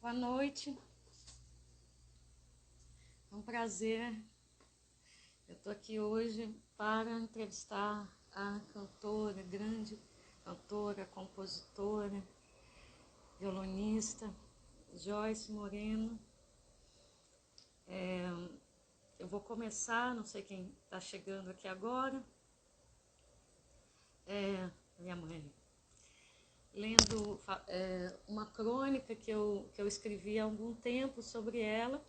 Boa noite, é um prazer. Eu estou aqui hoje para entrevistar a cantora, grande cantora, compositora, violonista, Joyce Moreno. Eu vou começar, não sei quem está chegando aqui agora, minha mãe, lendo uma crônica que eu escrevi há algum tempo sobre ela,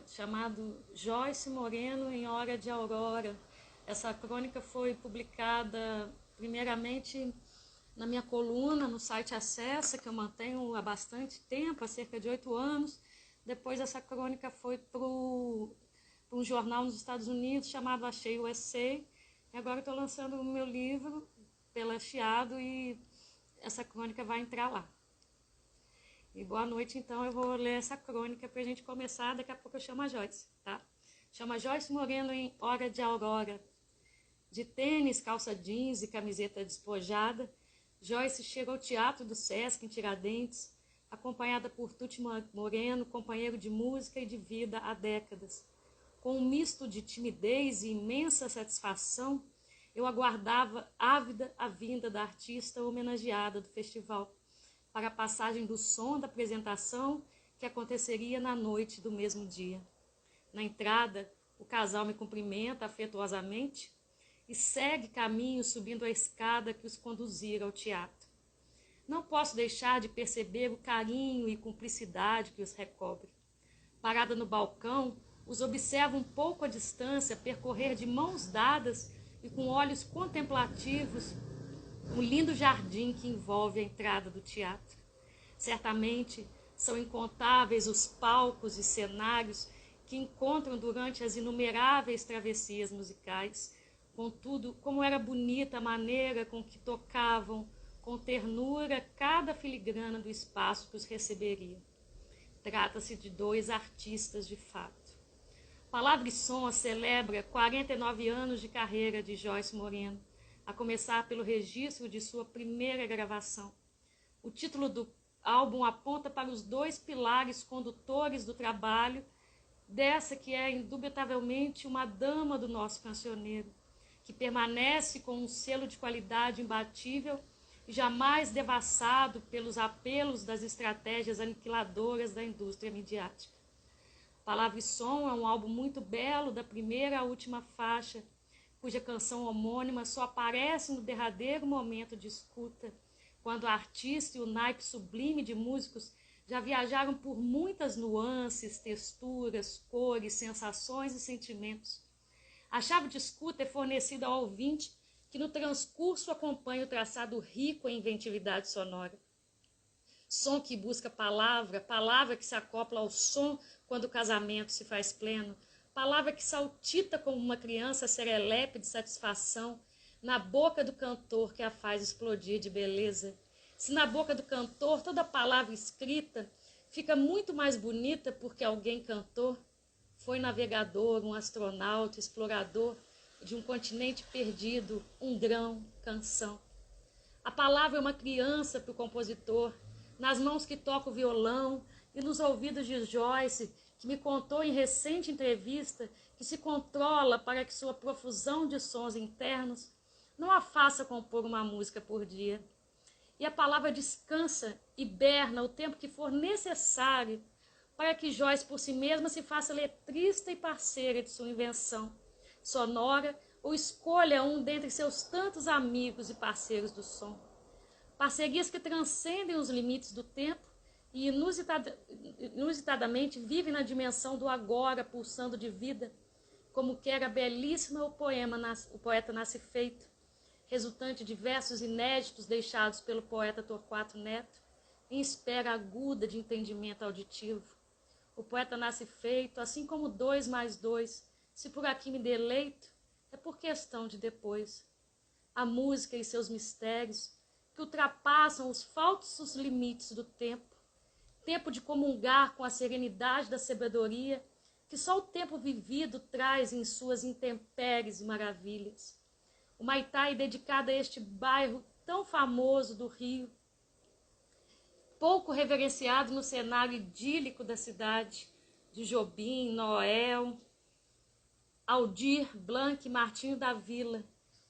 chamado Joyce Moreno em Hora de Aurora. Essa crônica foi publicada primeiramente na minha coluna no site Acessa, que eu mantenho há bastante tempo, há cerca de 8 anos. Depois essa crônica foi para um jornal nos Estados Unidos chamado Achei USA. E agora estou lançando o meu livro pela Chiado e essa crônica vai entrar lá. E boa noite, então eu vou ler essa crônica para a gente começar. Daqui a pouco eu chamo a Joyce, tá? Chama Joyce Moreno em Hora de Aurora. De tênis, calça jeans e camiseta despojada, Joyce chega ao Teatro do Sesc em Tiradentes, acompanhada por Tuti Moreno, companheiro de música e de vida há décadas. Com um misto de timidez e imensa satisfação, eu aguardava ávida a vinda da artista homenageada do festival, para a passagem do som da apresentação que aconteceria na noite do mesmo dia. Na entrada, o casal me cumprimenta afetuosamente e segue caminho subindo a escada que os conduzira ao teatro. Não posso deixar de perceber o carinho e cumplicidade que os recobre. Parada no balcão, os observo um pouco à distância percorrer de mãos dadas e com olhos contemplativos um lindo jardim que envolve a entrada do teatro. Certamente são incontáveis os palcos e cenários que encontram durante as inumeráveis travessias musicais. Contudo, como era bonita a maneira com que tocavam, com ternura, cada filigrana do espaço que os receberia. Trata-se de 2 artistas de fato. Palavra e Som celebra 49 anos de carreira de Joyce Moreno, a começar pelo registro de sua primeira gravação. O título do álbum aponta para os 2 pilares condutores do trabalho dessa que é indubitavelmente uma dama do nosso cancioneiro, que permanece com um selo de qualidade imbatível e jamais devassado pelos apelos das estratégias aniquiladoras da indústria midiática. Palavra e Som é um álbum muito belo, da primeira à última faixa, cuja canção homônima só aparece no derradeiro momento de escuta, quando a artista e o naipe sublime de músicos já viajaram por muitas nuances, texturas, cores, sensações e sentimentos. A chave de escuta é fornecida ao ouvinte, que no transcurso acompanha o traçado rico em inventividade sonora. Som que busca palavra, palavra que se acopla ao som quando o casamento se faz pleno, palavra que saltita como uma criança serelepe de satisfação na boca do cantor que a faz explodir de beleza. Se na boca do cantor toda palavra escrita fica muito mais bonita porque alguém cantou, foi navegador, um astronauta, explorador de um continente perdido, um grão, canção. A palavra é uma criança para o compositor, nas mãos que toca o violão e nos ouvidos de Joyce, que me contou em recente entrevista que se controla para que sua profusão de sons internos não a faça compor uma música por dia. E a palavra descansa, hiberna o tempo que for necessário para que Joyce por si mesma se faça letrista e parceira de sua invenção sonora ou escolha um dentre seus tantos amigos e parceiros do som. Parcerias que transcendem os limites do tempo e inusitadamente vivem na dimensão do agora, pulsando de vida, como quer a belíssima o poeta Nasce Feito, resultante de versos inéditos deixados pelo poeta Torquato Neto, em espera aguda de entendimento auditivo. O poeta Nasce Feito, assim como 2 mais 2, se por aqui me deleito, é por questão de depois. A música e seus mistérios, que ultrapassam os falsos limites do tempo, tempo de comungar com a serenidade da sabedoria que só o tempo vivido traz em suas intempéries e maravilhas. O Maitai, dedicado a este bairro tão famoso do Rio, pouco reverenciado no cenário idílico da cidade, de Jobim, Noel, Aldir, Blanc e Martinho da Vila.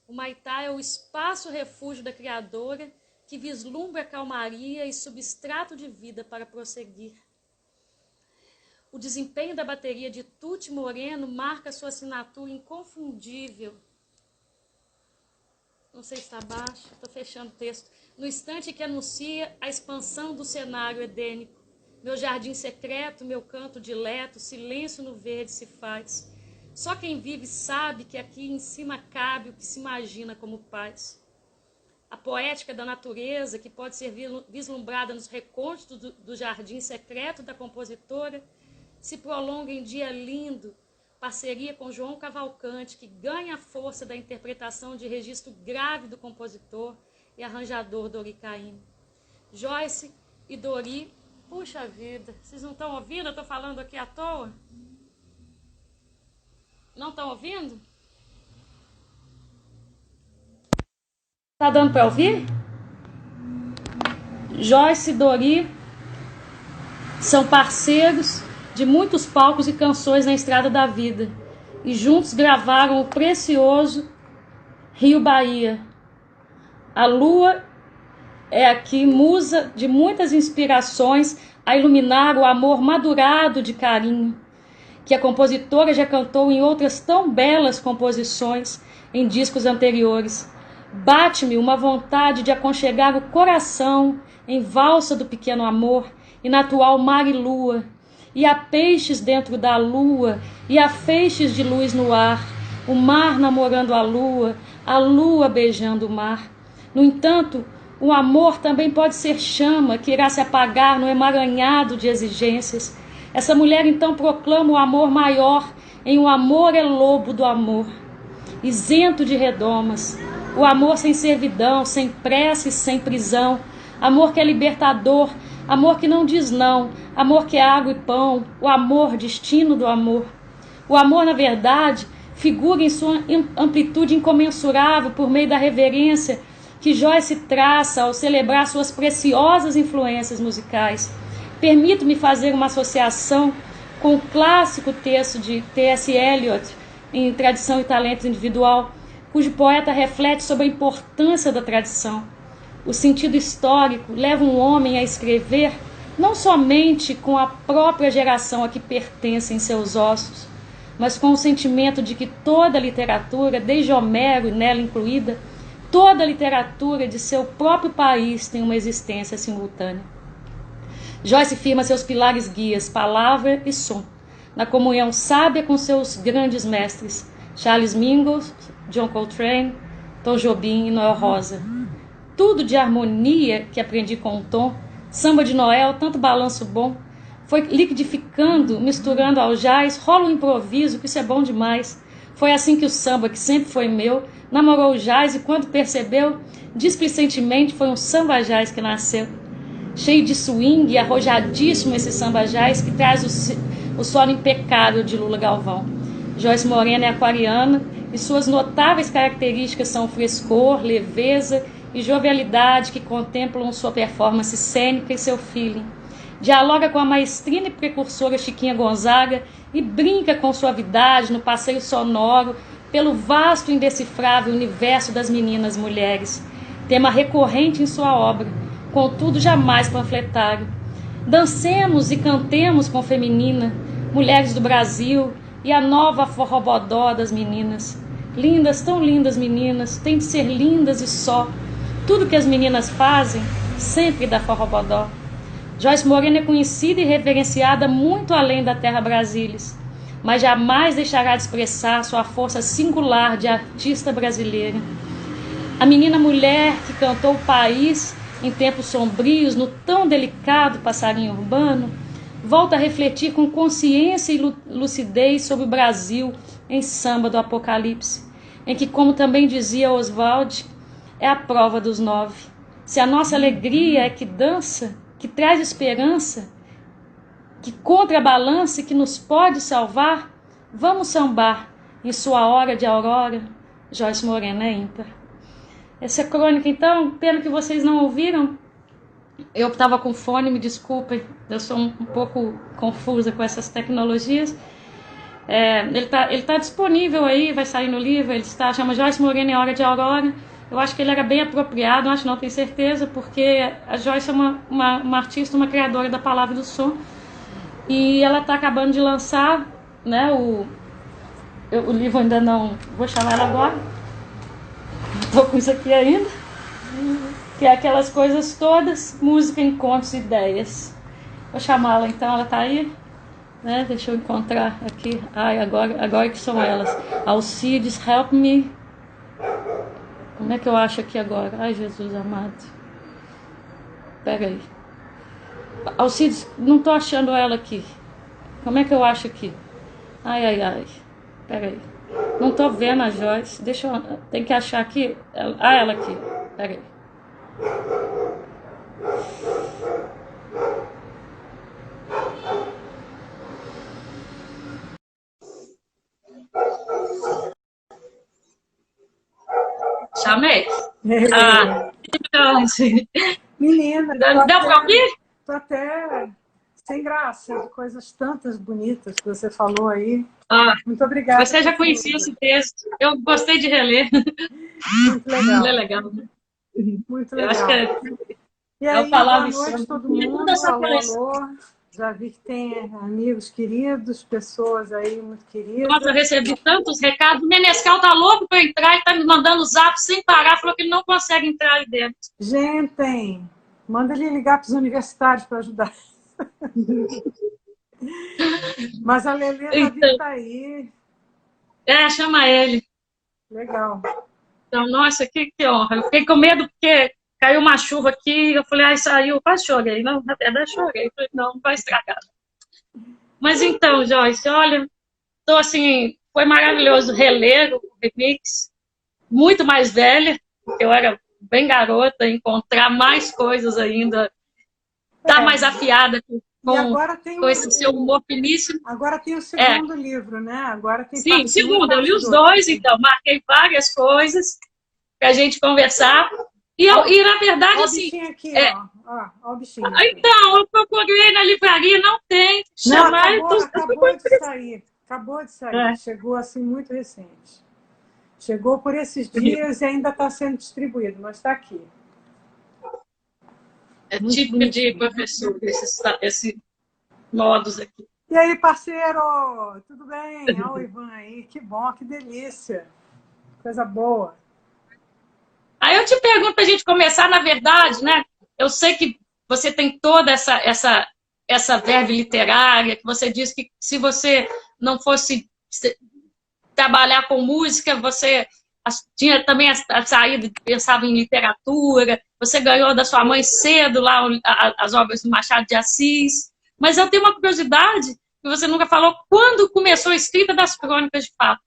O Humaitá é o espaço-refúgio da Criadora, que vislumbra calmaria e substrato de vida para prosseguir. O desempenho da bateria de Tuti Moreno marca sua assinatura inconfundível. Não sei se está abaixo, estou fechando o texto. No instante que anuncia a expansão do cenário edênico, meu jardim secreto, meu canto dileto, silêncio no verde se faz. Só quem vive sabe que aqui em cima cabe o que se imagina como paz. A poética da natureza, que pode ser vislumbrada nos recônditos do jardim secreto da compositora, se prolonga em dia lindo, parceria com João Cavalcante, que ganha a força da interpretação de registro grave do compositor e arranjador Dori Caymmi. Joyce e Dori, puxa vida, vocês não estão ouvindo? Eu estou falando aqui à toa? Não estão ouvindo? Tá dando para ouvir? Joyce e Dori são parceiros de muitos palcos e canções na estrada da vida, e juntos gravaram o precioso Rio Bahia. A lua é aqui musa de muitas inspirações a iluminar o amor madurado de carinho, que a compositora já cantou em outras tão belas composições em discos anteriores. Bate-me uma vontade de aconchegar o coração em valsa do pequeno amor e na atual mar e lua, e há peixes dentro da lua, e há feixes de luz no ar, o mar namorando a lua beijando o mar. No entanto, o amor também pode ser chama que irá se apagar no emaranhado de exigências. Essa mulher então proclama o amor maior em o amor é lobo do amor, isento de redomas, o amor sem servidão, sem prece, sem prisão, amor que é libertador, amor que não diz não, amor que é água e pão, o amor, destino do amor. O amor, na verdade, figura em sua amplitude incomensurável por meio da reverência que Joyce traça ao celebrar suas preciosas influências musicais. Permito-me fazer uma associação com o clássico texto de T.S. Eliot, em Tradição e Talento Individual, cujo poeta reflete sobre a importância da tradição. O sentido histórico leva um homem a escrever não somente com a própria geração a que pertence em seus ossos, mas com o sentimento de que toda a literatura, desde Homero e nela incluída, toda a literatura de seu próprio país tem uma existência simultânea. Joyce firma seus pilares guias, palavra e som, na comunhão sábia com seus grandes mestres, Charles Mingus, John Coltrane, Tom Jobim e Noel Rosa. Tudo de harmonia que aprendi com o Tom, samba de Noel, tanto balanço bom, foi liquidificando, misturando ao jazz, rola um improviso, que isso é bom demais. Foi assim que o samba, que sempre foi meu, namorou o jazz e quando percebeu, displicentemente foi um samba jazz que nasceu. Cheio de swing e arrojadíssimo esse samba jazz que traz o solo impecável de Lula Galvão. Joyce Moreno é aquariana e suas notáveis características são frescor, leveza e jovialidade que contemplam sua performance cênica e seu feeling. Dialoga com a maestrina e precursora Chiquinha Gonzaga e brinca com suavidade no passeio sonoro pelo vasto e indecifrável universo das meninas mulheres, tema recorrente em sua obra, contudo jamais panfletário. Dancemos e cantemos com feminina, mulheres do Brasil e a nova forrobodó das meninas. Lindas, tão lindas meninas, tem de ser lindas e só. Tudo que as meninas fazem, sempre dá forrobodó. Joyce Moreno é conhecida e reverenciada muito além da terra Brasílias, mas jamais deixará de expressar sua força singular de artista brasileira. A menina mulher que cantou o país em tempos sombrios, no tão delicado passarinho urbano, volta a refletir com consciência e lucidez sobre o Brasil em Samba do Apocalipse, em que, como também dizia Oswald, é a prova dos 9. Se a nossa alegria é que dança, que traz esperança, que contrabalança e que nos pode salvar, vamos sambar em sua hora de aurora. Joyce Moreno é ímpar. Essa crônica, então, pelo que vocês não ouviram, Eu estava com fone, me desculpem, eu sou um pouco confusa com essas tecnologias. Ele tá disponível aí, vai sair no livro, ele está, chama Joyce Moreno em Hora de Aurora. Eu acho que ele era bem apropriado, acho, não tenho certeza, porque a Joyce é uma artista, uma criadora da palavra e do som. E ela está acabando de lançar, né, o livro ainda não, vou chamar ela agora, estou com isso aqui ainda, que é aquelas coisas todas, música, encontros, ideias. Vou chamá-la então, ela está aí, né? Deixa eu encontrar aqui. Ai, agora que são elas. Alcides, help me. Como é que eu acho aqui agora? Ai, Jesus amado. Pera aí. Alcides, não estou achando ela aqui. Como é que eu acho aqui? Ai. Pera aí. Não estou vendo a Joyce. Deixa eu... Tem que achar aqui. Ela aqui. Pera aí. Chamei? Então, Menina, deu para ouvir? tô até sem graça de coisas tantas bonitas que você falou aí. Muito obrigada. Você já conhecia esse texto. Eu gostei de reler. Muito legal. É legal. Muito Eu legal. acho E aí, boa noite todo mundo. Alô. Já vi que tem amigos queridos, pessoas aí muito queridas. Nossa, eu recebi tantos recados. O Menescal tá louco para entrar e tá me mandando zap sem parar. Falou que ele não consegue entrar aí dentro. Gente, manda ele ligar para os universitários para ajudar. Mas a Lelê então, tá aí. Chama ele. Legal. Então, nossa, que honra. Eu fiquei com medo porque caiu uma chuva aqui. Eu falei, saiu. Quase chorei. Não, até chorei. Eu falei, não vai estragar. Mas então, Joyce, olha, tô assim, foi maravilhoso reler o remix. Muito mais velha, porque eu era bem garota, encontrar mais coisas ainda, tá mais afiada com esse seu humor finíssimo. Agora tem o segundo livro, né? Agora tem Sim, segundo, eu li os dois, então, marquei várias coisas pra gente conversar. E na verdade, assim. O bichinho aqui, ó o bichinho. Então, eu procurei na livraria, não tem. Chamar, acabou de sair. Acabou de sair. Chegou assim muito recente. Chegou por esses dias e ainda está sendo distribuído, mas está aqui. É típico de professor, esse modos aqui. E aí, parceiro? Tudo bem? Olha o Ivan aí. Que bom, que delícia. Coisa boa. Aí eu te pergunto para a gente começar, na verdade, né? Eu sei que você tem toda essa verve literária, que você diz que se você não fosse trabalhar com música, você tinha também a saída, pensava em literatura, você ganhou da sua mãe cedo lá as obras do Machado de Assis. Mas eu tenho uma curiosidade que você nunca falou, quando começou a escrita das crônicas de fato?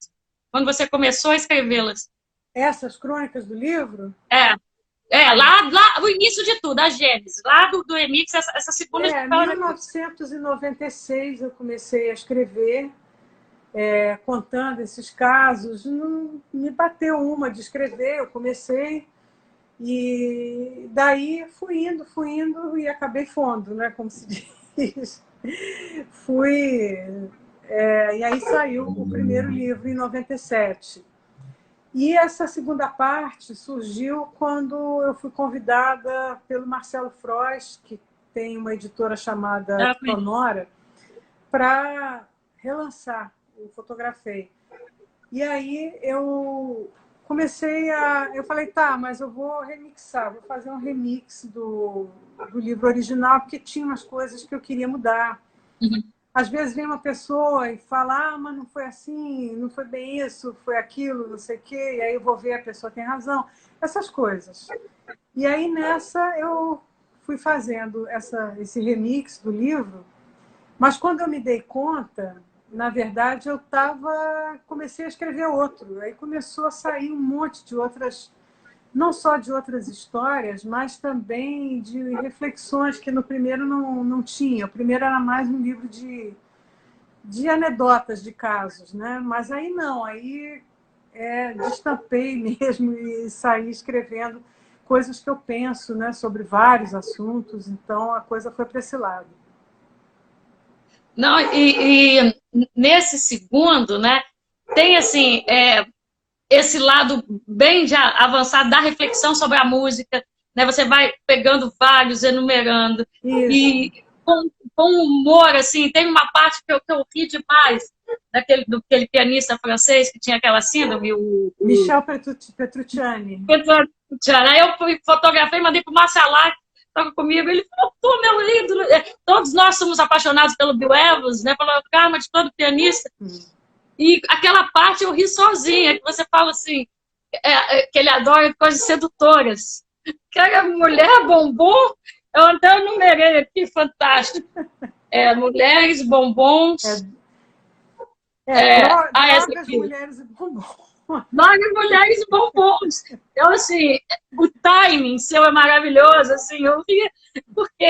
Quando você começou a escrevê-las? Essas crônicas do livro? Lá o início de tudo, a Gênesis, lá do Remix, essa segunda... Em 1996 eu comecei a escrever, contando esses casos. Não me bateu uma de escrever, eu comecei e daí fui indo e acabei fundo, né, como se diz. E aí saiu o primeiro livro em 97. E essa segunda parte surgiu quando eu fui convidada pelo Marcelo Frois, que tem uma editora chamada Sonora, para relançar o Fotografei. E aí eu falei, tá, mas eu vou remixar, vou fazer um remix do livro original, porque tinha umas coisas que eu queria mudar. Às vezes vem uma pessoa e fala, mas não foi assim, não foi bem isso, foi aquilo, não sei o quê, e aí eu vou ver, a pessoa tem razão, essas coisas. E aí nessa eu fui fazendo esse remix do livro, mas quando eu me dei conta, na verdade eu comecei a escrever outro, aí começou a sair um monte de outras, não só de outras histórias, mas também de reflexões que no primeiro não tinha. O primeiro era mais um livro de anedotas de casos, né? Mas aí não, aí destampei mesmo e saí escrevendo coisas que eu penso, né, sobre vários assuntos, então a coisa foi para esse lado. Não, nesse segundo, né, tem assim, esse lado bem de avançado da reflexão sobre a música, né? Você vai pegando vários, enumerando. Isso. E com humor, assim, tem uma parte que eu ri demais, daquele pianista francês que tinha aquela síndrome, Michel Petrucciani. Aí eu fotografei, mandei para o Marcelac, toca comigo, ele falou, pô, meu ídolo. Todos nós somos apaixonados pelo Bill Evans, né? Pelo karma de todo pianista. E aquela parte eu ri sozinha, que você fala assim, que ele adora coisas sedutoras. Cara, mulher, bombom, eu até enumerei aqui, fantástico. Mulheres, bombons. Drogas, mulheres e bombons. Drogas, mulheres e bombons. Então, assim, o timing seu é maravilhoso, assim, eu vi, porque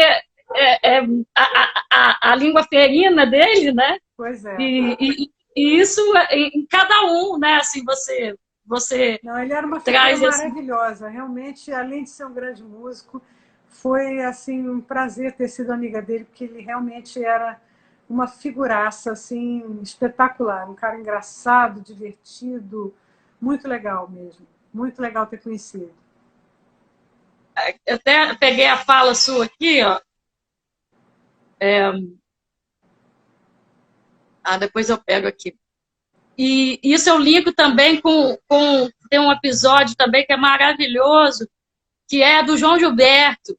a língua ferina dele, né? Pois é. E isso em cada um, né? Assim, você Não, ele era uma traz figura esse... maravilhosa. Realmente, além de ser um grande músico, foi assim um prazer ter sido amiga dele, porque ele realmente era uma figuraça assim espetacular, um cara engraçado, divertido, muito legal mesmo. Muito legal ter conhecido. Eu até peguei a fala sua aqui, ó. Depois eu pego aqui. E isso eu ligo também tem um episódio também que é maravilhoso, que é do João Gilberto,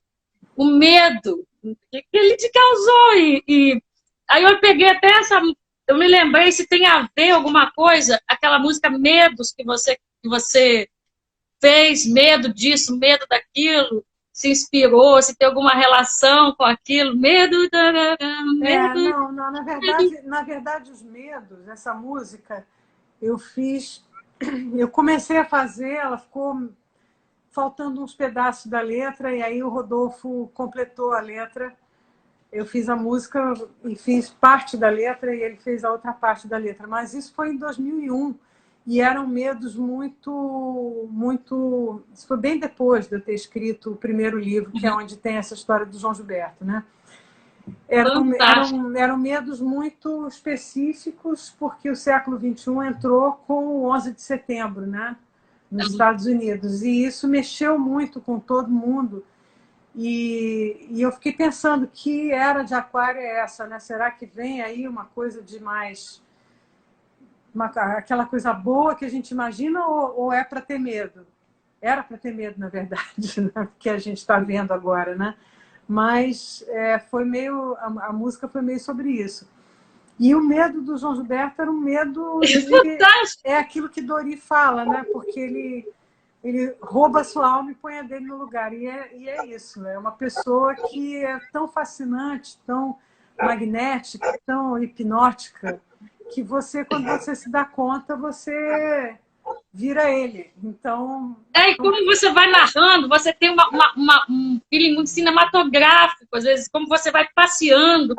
o medo que ele te causou. Aí eu peguei até eu me lembrei se tem a ver alguma coisa, aquela música Medos que você fez, medo disso, medo daquilo, se inspirou, se tem alguma relação com aquilo, medo, medo. Não, na verdade, os medos, essa música, eu comecei a fazer, ela ficou faltando uns pedaços da letra, e aí o Rodolfo completou a letra. Eu fiz a música e fiz parte da letra, e ele fez a outra parte da letra. Mas isso foi em 2001, e eram medos muito... Isso foi bem depois de eu ter escrito o primeiro livro, que é onde tem essa história do João Gilberto, né? Eram medos muito específicos, porque o século XXI entrou com o 11 de setembro, né? Nos Estados Unidos. E isso mexeu muito com todo mundo. E eu fiquei pensando, que era de Aquário é essa, né? Será que vem aí uma coisa de mais... aquela coisa boa que a gente imagina, ou é para ter medo? Era para ter medo, na verdade, né? Que a gente está vendo agora, né? Mas foi meio... A música foi meio sobre isso. E o medo do João Gilberto era um medo... É aquilo que Dori fala, né? Porque ele rouba a sua alma e põe a dele no lugar. E é isso. É uma pessoa que é tão fascinante, tão magnética, tão hipnótica, que quando você se dá conta, você vira ele. Então... E como você vai narrando, você tem um feeling muito cinematográfico, às vezes, como você vai passeando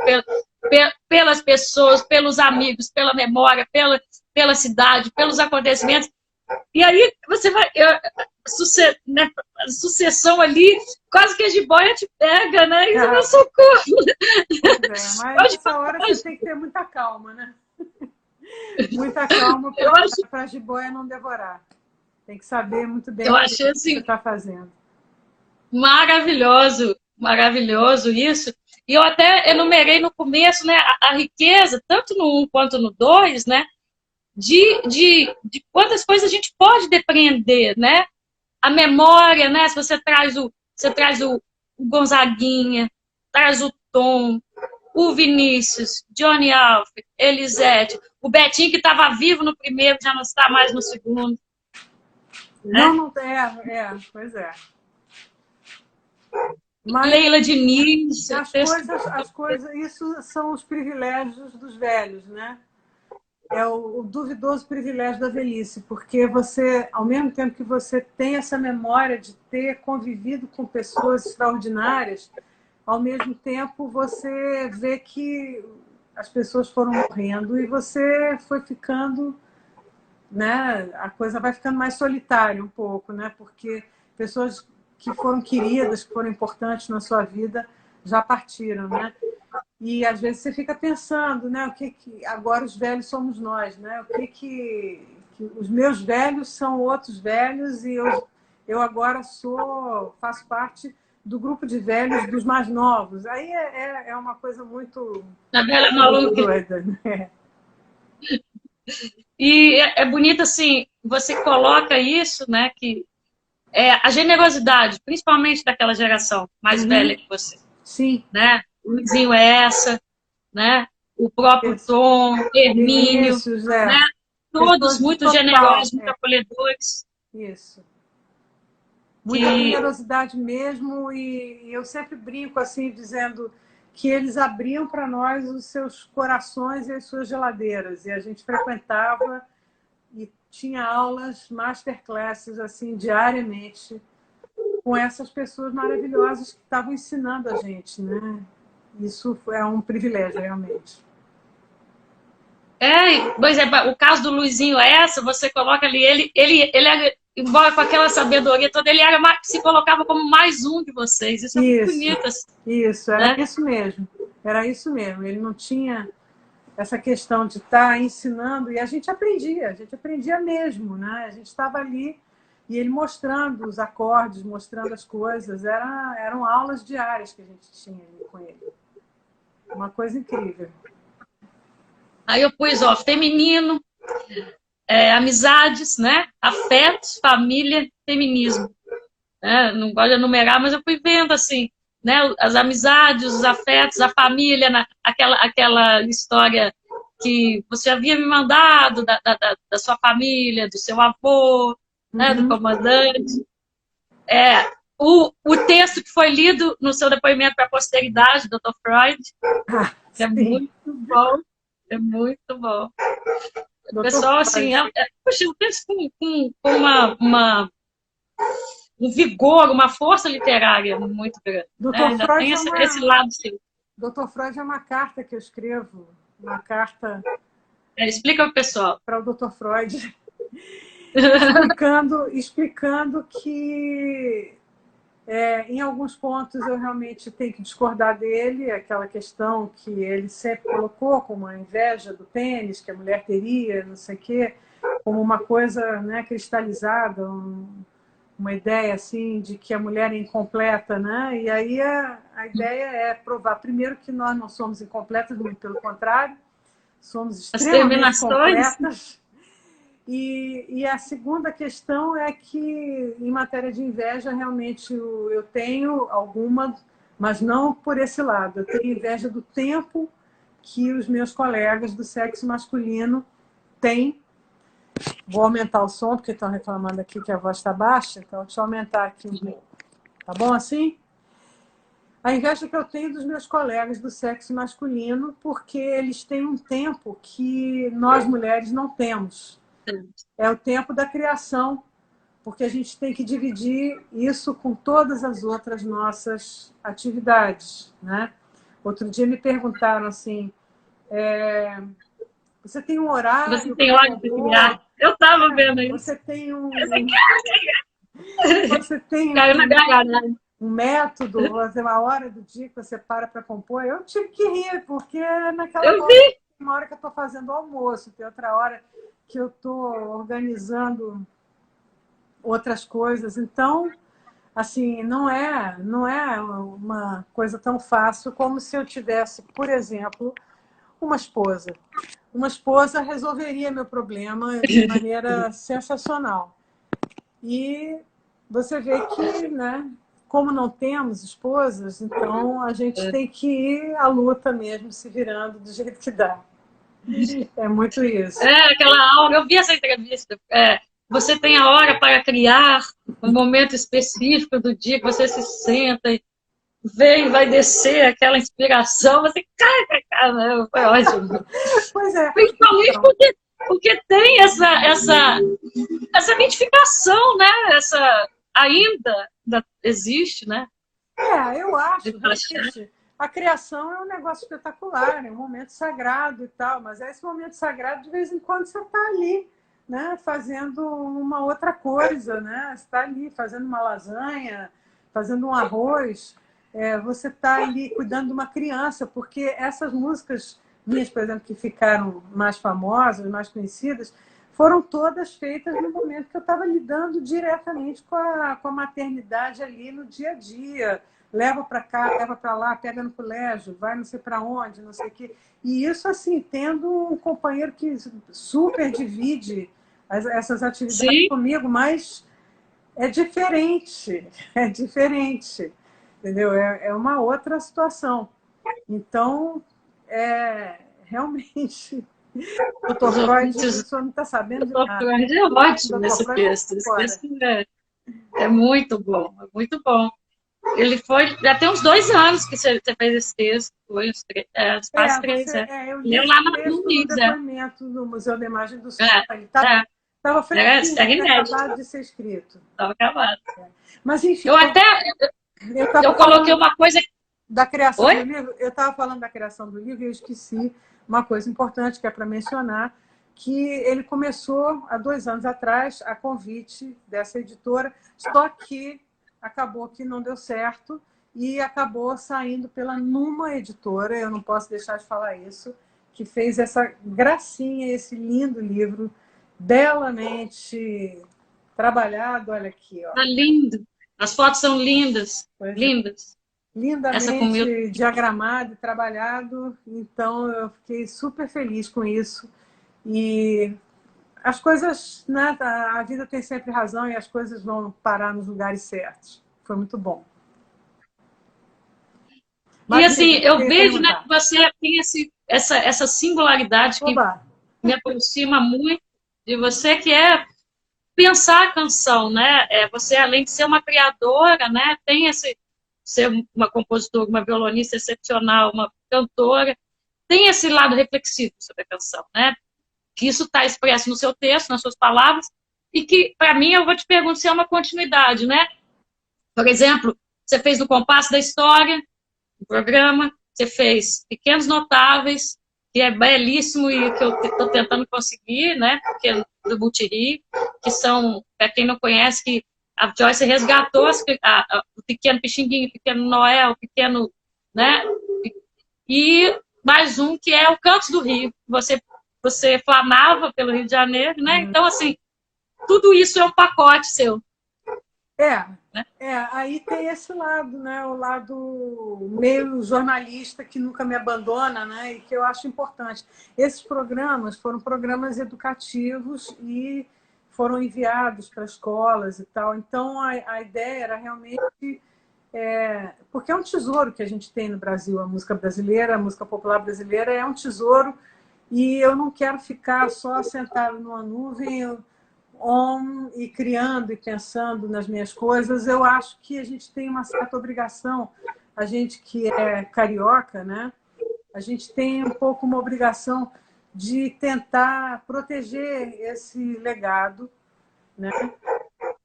pelas pessoas, pelos amigos, pela memória, pela cidade, pelos acontecimentos. E aí você vai... né, a sucessão ali, quase que a jiboia te pega, né? E você vai socorro. Mas nessa hora você tem que ter muita calma, né? Muita calma para a jiboia não devorar. Tem que saber muito bem o que você está fazendo. Maravilhoso, maravilhoso isso. E eu até enumerei no começo, né, a riqueza, tanto no 1 quanto no 2, né, de quantas coisas a gente pode depreender, né? A memória, né? Se você traz o Gonzaguinha, traz o Tom, o Vinícius, Johnny Alves, Elisete, o Betinho, que estava vivo no primeiro, já não está mais no segundo. Não, pois é. Mas Leila Diniz. As coisas, isso são os privilégios dos velhos, né? É o duvidoso privilégio da velhice, porque você, ao mesmo tempo que você tem essa memória de ter convivido com pessoas extraordinárias, ao mesmo tempo você vê que as pessoas foram morrendo e você foi ficando, né? A coisa vai ficando mais solitária um pouco, né? Porque pessoas que foram queridas, que foram importantes na sua vida, já partiram, né? E às vezes você fica pensando, né? O que agora os velhos somos nós, né? O que os meus velhos são outros velhos e eu agora faço parte do grupo de velhos dos mais novos. Aí é uma coisa muito, Na velha muito maluca. doida, né? E é bonito assim, você coloca isso, né? Que é a generosidade, principalmente daquela geração mais velha que você, Sim, né? O Luizinho é essa, né? O próprio esse, Tom, Hermínio, Vinícius, né? Todos pessoas muito total, generosos, muito acolhedores. isso. Muita Que generosidade mesmo, e eu sempre brinco assim, dizendo que eles abriam para nós os seus corações e as suas geladeiras, e a gente frequentava e tinha aulas, masterclasses assim diariamente com essas pessoas maravilhosas que estavam ensinando a gente, né? Isso é um privilégio realmente. pois é, o caso do Luizinho é essa, você coloca ali, ele era, embora com aquela sabedoria toda, ele era, se colocava como mais um de vocês. Isso é muito Isso, bonito, assim, isso, era né? isso mesmo. Era isso mesmo. Ele não tinha essa questão de estar ensinando, e a gente aprendia mesmo, né? A gente estava ali e ele mostrando os acordes, mostrando as coisas, eram aulas diárias que a gente tinha ali com ele. Uma coisa incrível. Aí eu pus, ó, feminino, amizades, né? Afetos, família, feminismo. Né? Não gosto de enumerar, mas eu fui vendo, assim, né? As amizades, os afetos, a família, aquela história que você havia me mandado da sua família, do seu avô, né? Do comandante. O texto que foi lido no seu depoimento para a posteridade, Dr. Freud, é Sim. muito bom. É muito bom. O Doutor pessoal, assim, Freud. poxa, eu penso com um vigor, uma força literária muito grande. Né? Doutor Ainda Freud tem esse lado seu. Doutor Freud é uma carta que eu escrevo, uma carta Explica para o pessoal. para o Doutor Freud, explicando que em alguns pontos eu realmente tenho que discordar dele, aquela questão que ele sempre colocou como a inveja do pênis, que a mulher teria, não sei o quê, como uma coisa, né, cristalizada, uma ideia assim de que a mulher é incompleta, né? E aí a ideia é provar primeiro que nós não somos incompletas, muito pelo contrário, somos As extremamente terminações. completas. E a segunda questão é que, em matéria de inveja, realmente eu tenho alguma, mas não por esse lado. Eu tenho inveja do tempo que os meus colegas do sexo masculino têm. Vou aumentar o som, porque estão reclamando aqui que a voz está baixa, então deixa eu aumentar aqui um pouco. Tá bom assim? A inveja que eu tenho dos meus colegas do sexo masculino, porque eles têm um tempo que nós mulheres não temos. É o tempo da criação, porque a gente tem que dividir isso com todas as outras nossas atividades, né? Outro dia me perguntaram assim, você tem um Você horário tem para hora de compor? criar. Eu estava vendo isso. Você tem Você um, quer? você tem Caiu na garagem. um método, fazer uma hora do dia que você para compor? Eu tive que rir, porque naquela Eu hora, vi. tem uma hora que eu estou fazendo almoço, tem outra hora que eu estou organizando outras coisas. Então, assim, não é uma coisa tão fácil como se eu tivesse, por exemplo, uma esposa. Uma esposa resolveria meu problema de maneira sensacional. E você vê que, né, como não temos esposas, então a gente tem que ir à luta mesmo, se virando do jeito que dá. É muito isso. Aquela aula. Eu vi essa entrevista. Você tem a hora para criar um momento específico do dia que você se senta e vem, vai descer aquela inspiração. Você caramba, foi ótimo. Pois é. Principalmente Então, porque tem essa identificação, né? Essa ainda existe, né? eu acho, realmente, a criação é um negócio espetacular, é um momento sagrado e tal, mas esse momento sagrado, de vez em quando, você está ali, né, fazendo uma outra coisa, né? Você está ali fazendo uma lasanha, fazendo um arroz, você está ali cuidando de uma criança, porque essas músicas minhas, por exemplo, que ficaram mais famosas, mais conhecidas, foram todas feitas no momento que eu estava lidando diretamente com a maternidade ali no dia a dia. Leva para cá, leva para lá, pega no colégio, vai não sei para onde, não sei o quê. E isso, assim, tendo um companheiro que super divide essas atividades Sim. comigo, mas é diferente, é diferente, entendeu? É uma outra situação. Então, realmente, Dr. Os Freud, ouvintes o senhor não está sabendo de do nada. Freud é ótimo Dr. nesse Freud texto. está Esse fora. texto é muito bom, é muito bom. Ele foi, já tem uns 2 anos que você fez esse texto, foi quase 3, né? Eu li Leu esse lá no texto no NIS, né? depoimento do Museu da Imagem do Som. É, Ele é, estava fresquinho, era tinha inédito, acabado de ser escrito. estava acabado. Mas, enfim, Eu até, eu estava eu coloquei falando uma coisa... da criação Oi? do livro, eu estava falando da criação do livro e eu esqueci uma coisa importante que é para mencionar, que ele começou há 2 anos atrás, a convite dessa editora, só que acabou que não deu certo e acabou saindo pela Numa Editora, eu não posso deixar de falar isso, que fez essa gracinha, esse lindo livro, belamente trabalhado, olha aqui, ó. Tá lindo. As fotos são lindas, Pois é. lindas. Essa com o Milton. Lindamente diagramado e trabalhado, então eu fiquei super feliz com isso. E as coisas, né, a vida tem sempre razão e as coisas vão parar nos lugares certos. Foi muito bom. E Mas assim, diga, eu queria vejo, né, perguntar. que você tem essa singularidade que Oba! me aproxima muito de você, que é pensar a canção, né? Você, além de ser uma criadora, né, tem ser uma compositora, uma violonista excepcional, uma cantora, tem esse lado reflexivo sobre a canção, né? Que isso está expresso no seu texto, nas suas palavras, e que, para mim, eu vou te perguntar se é uma continuidade, né? Por exemplo, você fez do Compasso da História, o programa, você fez Pequenos Notáveis, que é belíssimo e que eu estou tentando conseguir, né? Porque do Multirio, que são, para quem não conhece, que a Joyce resgatou o pequeno Pixinguinho, o pequeno Noel, o pequeno, né? E mais um que é o Cantos do Rio. Você flamava pelo Rio de Janeiro, né? Então, assim, tudo isso é um pacote seu. Né? Aí tem esse lado, né? O lado meio jornalista que nunca me abandona, né? E que eu acho importante. Esses programas foram programas educativos e foram enviados para escolas e tal. Então a ideia era realmente porque é um tesouro que a gente tem no Brasil, a música brasileira, a música popular brasileira é um tesouro e eu não quero ficar só sentado numa nuvem e criando e pensando nas minhas coisas. Eu acho que a gente tem uma certa obrigação, a gente que é carioca, né? A gente tem um pouco uma obrigação de tentar proteger esse legado, né?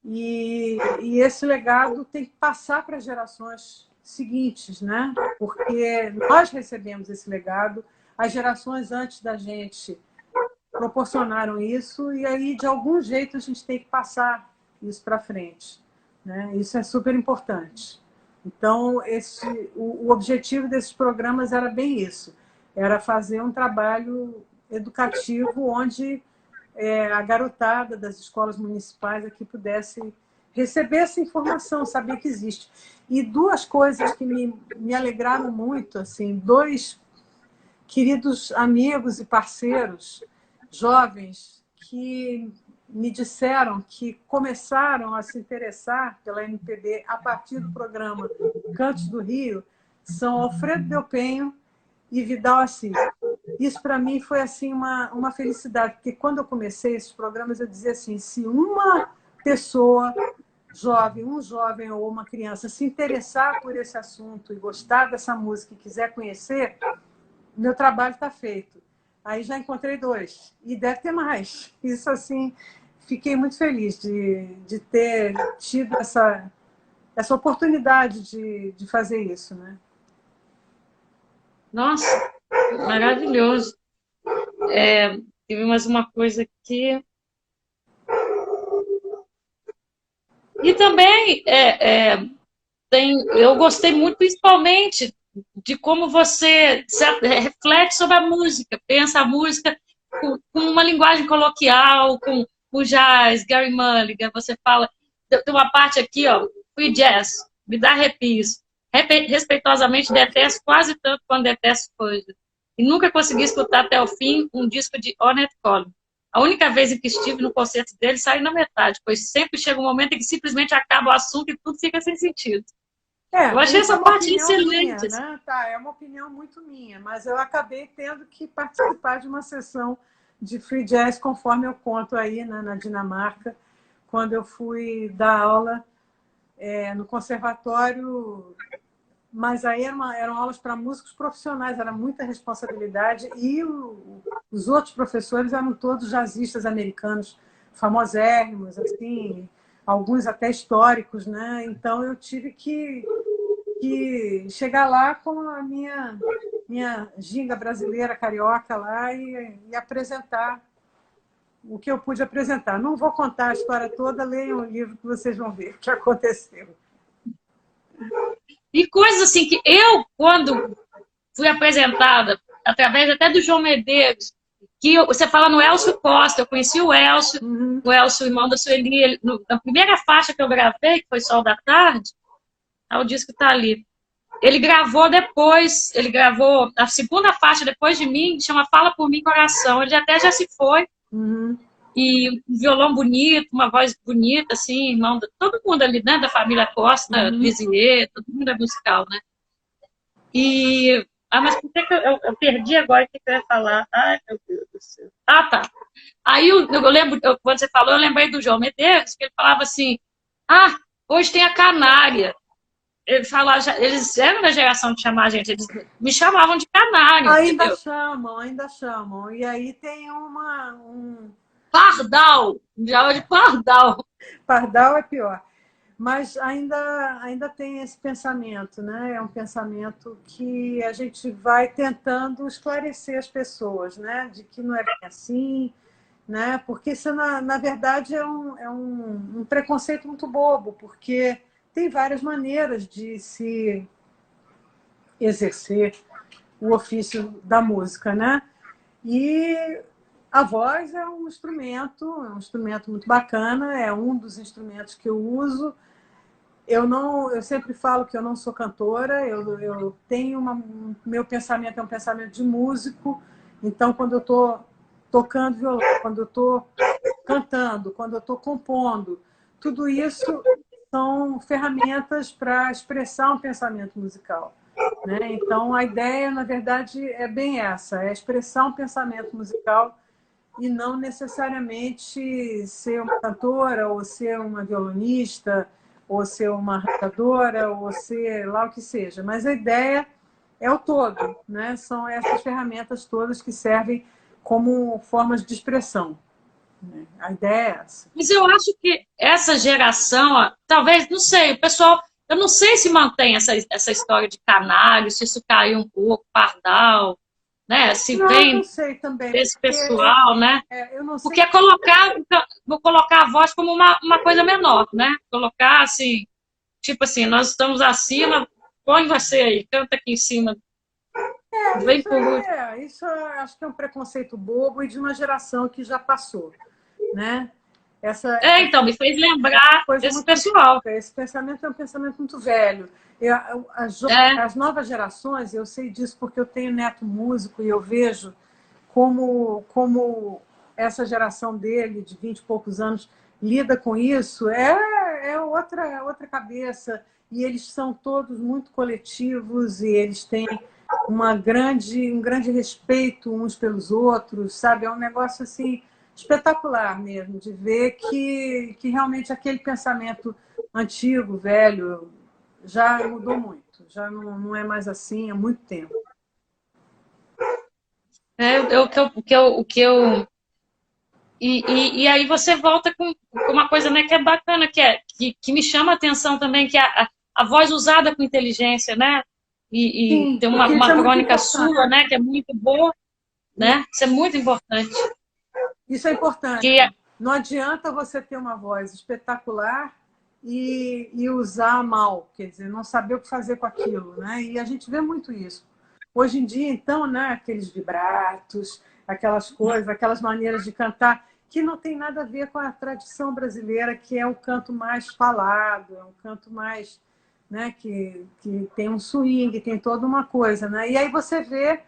E esse legado tem que passar para as gerações seguintes, né? Porque nós recebemos esse legado, as gerações antes da gente proporcionaram isso e aí de algum jeito a gente tem que passar isso para frente, né? Isso é super importante. Então o objetivo desses programas era bem isso, era fazer um trabalho educativo onde a garotada das escolas municipais aqui pudesse receber essa informação, saber que existe. E 2 coisas que me alegraram muito, assim, 2 queridos amigos e parceiros jovens que me disseram que começaram a se interessar pela MPB a partir do programa Cantos do Rio são Alfredo Delpenho e Vidal Assis. Isso para mim foi assim uma felicidade, porque quando eu comecei esses programas eu dizia assim, se uma pessoa jovem, um jovem ou uma criança se interessar por esse assunto e gostar dessa música e quiser conhecer, meu trabalho está feito. Aí já encontrei 2 e deve ter mais. Isso assim, fiquei muito feliz de ter tido essa oportunidade de fazer isso, né? Nossa, maravilhoso. Teve mais uma coisa aqui. E também, eu gostei muito, principalmente, de como você reflete sobre a música, pensa a música com uma linguagem coloquial, com o jazz, Gary Mulligan, você fala, tem uma parte aqui, ó, free jazz, me dá arrepios. Respeitosamente detesto quase tanto quanto detesto coisa. E nunca consegui escutar até o fim um disco de Ornette Coleman. A única vez em que estive no concerto dele, saí na metade, pois sempre chega um momento em que simplesmente acaba o assunto e tudo fica sem sentido. Eu achei Isso é essa uma parte opinião excelente. minha, Assim. né? Tá, é uma opinião muito minha, mas eu acabei tendo que participar de uma sessão de free jazz, conforme eu conto aí, né, na Dinamarca, quando eu fui dar aula no conservatório, mas aí eram aulas para músicos profissionais, era muita responsabilidade, e os outros professores eram todos jazzistas americanos, famosérrimos, assim, alguns até históricos, né? Então eu tive que chegar lá com a minha ginga brasileira, carioca lá e apresentar o que eu pude apresentar. Não vou contar a história toda, leiam o livro que vocês vão ver o que aconteceu. E coisas assim que eu, quando fui apresentada, através até do João Medeiros, você fala no Elcio Costa, eu conheci o Elcio, irmão da Sueli, na primeira faixa que eu gravei, que foi Sol da Tarde, o disco está ali. Ele gravou depois, ele gravou a segunda faixa depois de mim, que chama Fala por Mim Coração. Ele até já se foi. E um violão bonito, uma voz bonita, assim, irmão, todo mundo ali, né, da família Costa, Lisier, todo mundo é musical, né? Mas por que eu perdi agora o que eu ia falar? Ai, meu Deus do céu. Ah, tá. Aí eu lembro, quando você falou, eu lembrei do João Medeiros, que ele falava assim, hoje tem a Canária. Ele fala, eles eram da geração de chamar a gente, eles me chamavam de canário. Ainda entendeu? chamam, ainda chamam. E aí tem Pardal, me chama de pardal. Pardal é pior. Mas ainda tem esse pensamento, né? É um pensamento que a gente vai tentando esclarecer as pessoas, né? De que não é bem assim, né? Porque isso, na verdade, é um preconceito muito bobo, porque tem várias maneiras de se exercer o ofício da música, né? E a voz é um instrumento muito bacana, é um dos instrumentos que eu uso. Eu sempre falo que eu não sou cantora, eu tenho meu pensamento é um pensamento de músico, então quando eu estou tocando violão, quando eu estou cantando, quando eu estou compondo, tudo isso são ferramentas para expressar um pensamento musical. Né? Então, a ideia, na verdade, é bem essa, é expressar um pensamento musical e não necessariamente ser uma cantora, ou ser uma violonista, ou ser uma arranjadora, ou ser lá o que seja. Mas a ideia é o todo, né? São essas ferramentas todas que servem como formas de expressão. A ideia é essa. Mas eu acho que essa geração, talvez, não sei, o pessoal, eu não sei se mantém essa história de canário, se isso caiu um pouco, pardal, né? Se Não vem sei também, desse porque pessoal, né? eu não Porque sei. vou colocar a voz como uma coisa menor, né? Colocar assim, tipo assim, nós estamos acima, põe você aí, canta aqui em cima, vem por último. Isso eu acho que é um preconceito bobo e de uma geração que já passou, né? Essa Então, me fez lembrar coisa esse muito pessoal. antiga. Esse pensamento é um pensamento muito velho. As novas gerações, eu sei disso porque eu tenho neto músico e eu vejo como essa geração dele, de 20 e poucos anos, lida com isso, é outra cabeça. E eles são todos muito coletivos e eles têm um grande respeito uns pelos outros, sabe? É um negócio assim espetacular mesmo, de ver que realmente aquele pensamento antigo, velho, já mudou muito, já não é mais assim há muito tempo. O que eu e aí você volta com uma coisa, né, que é bacana, que me chama a atenção também, que é a voz usada com inteligência, né? E Sim, tem porque isso uma é muito crônica importante. sua, né, que é muito boa, né? Isso é muito importante. Isso é importante. Que Não adianta você ter uma voz espetacular e usar mal, quer dizer, não saber o que fazer com aquilo, né? E a gente vê muito isso. Hoje em dia, então, né, aqueles vibratos, aquelas coisas, aquelas maneiras de cantar que não tem nada a ver com a tradição brasileira, que é um canto mais falado, é um canto mais, né, que tem um swing, tem toda uma coisa, né? E aí você vê,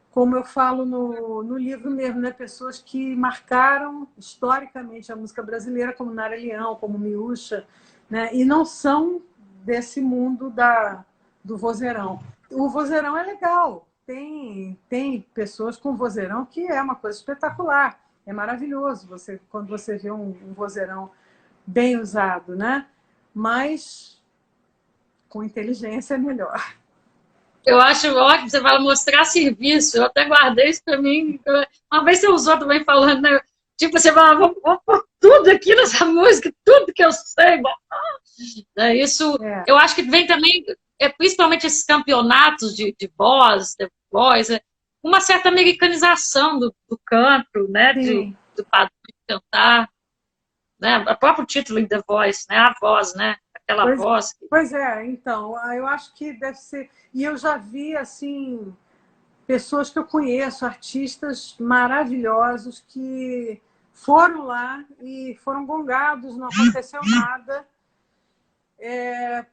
como eu falo no livro mesmo, né, pessoas que marcaram historicamente a música brasileira, como Nara Leão, como Miúcha, né, e não são desse mundo do vozeirão. O vozeirão é legal, tem pessoas com vozeirão que é uma coisa espetacular, é maravilhoso quando você vê um vozeirão bem usado, né? Mas com inteligência é melhor. Eu acho ótimo, você fala mostrar serviço, eu até guardei isso para mim. Uma vez você usou também falando, né? Tipo, você fala, vou pôr tudo aqui nessa música, tudo que eu sei. Isso, eu acho que vem também, principalmente esses campeonatos de voz, The Voice, uma certa americanização do canto, né? Do padrão de cantar, né? O próprio título em The Voice, né? A voz, né? Aquela voz. Pois é, então, eu acho que deve ser. E eu já vi, assim, pessoas que eu conheço, artistas maravilhosos que foram lá e foram gongados, não aconteceu nada,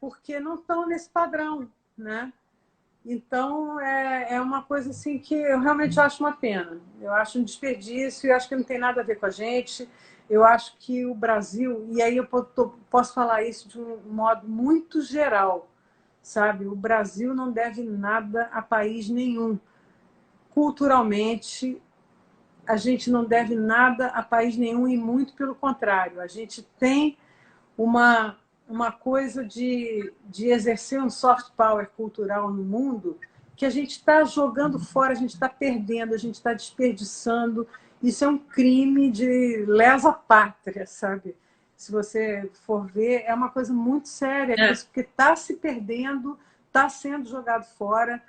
porque não estão nesse padrão, né? Então, é uma coisa assim que eu realmente acho uma pena. Eu acho um desperdício, eu acho que não tem nada a ver com a gente. Eu acho que o Brasil, e aí eu posso falar isso de um modo muito geral, sabe? O Brasil não deve nada a país nenhum. Culturalmente, a gente não deve nada a país nenhum e muito pelo contrário. A gente tem uma coisa de exercer um soft power cultural no mundo que a gente está jogando fora, a gente está perdendo, a gente está desperdiçando. Isso é um crime de lesa pátria, sabe? Se você for ver, é uma coisa muito séria, porque está se perdendo, está sendo jogado fora,